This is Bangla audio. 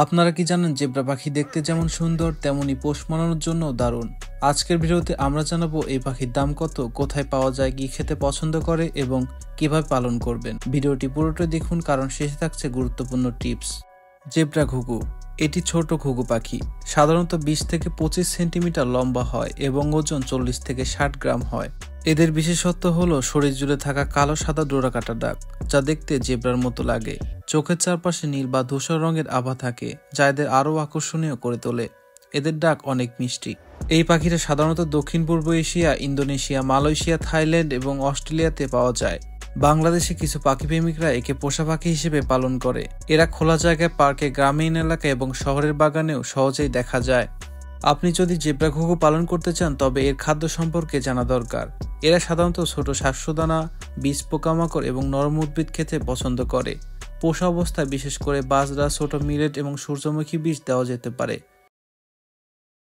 আপনারা কি জানেন জেব্রা পাখি দেখতে যেমন সুন্দর তেমনি পোষ মানানোর জন্য দারুণ। আজকের ভিডিওতে আমরা জানাবো এই পাখির দাম কত, কোথায় পাওয়া যায়, কি খেতে পছন্দ করে এবং কিভাবে পালন করবেন। ভিডিওটি পুরোটাই দেখুন কারণ শেষে থাকছে গুরুত্বপূর্ণ টিপস। জেব্রা ঘুঘু এটি ছোট ঘুঘু পাখি, সাধারণত 20 থেকে 25 সেন্টিমিটার লম্বা হয় এবং ওজন 40 থেকে 60 গ্রাম হয়। এদের বিশেষত্ব হলো শরীর জুড়ে থাকা কালো সাদা ডোরাকাটা দাগ, যা দেখতে জেব্রার মতো লাগে। চোখের চারপাশে নীল বা ধূসর রঙের আভা থাকে, যা এদের আরও আকর্ষণীয় করে তোলে। এদের ডাক অনেক মিষ্টি। এই পাখিটা সাধারণত দক্ষিণ পূর্ব এশিয়া, ইন্দোনেশিয়া, মালয়েশিয়া, থাইল্যান্ড এবং অস্ট্রেলিয়াতে পাওয়া যায়। বাংলাদেশে কিছু পাখিপ্রেমিকরা একে পোষা পাখি হিসেবে পালন করে। এরা খোলা জায়গায়, পার্কে, গ্রামীণ এলাকায় এবং শহরের বাগানেও সহজেই দেখা যায়। আপনি যদি জেব্রা ঘুঘু পালন করতে চান তবে এর খাদ্য সম্পর্কে জানা দরকার। এরা সাধারণত ছোট শস্যদানা, বীজ, পোকামাকড় এবং নরম উদ্ভিদ খেতে পছন্দ করে। পোষা অবস্থায় বিশেষ করে বাজরা, ছোট মিলেট এবং সূর্যমুখী বীজ দেওয়া যেতে পারে।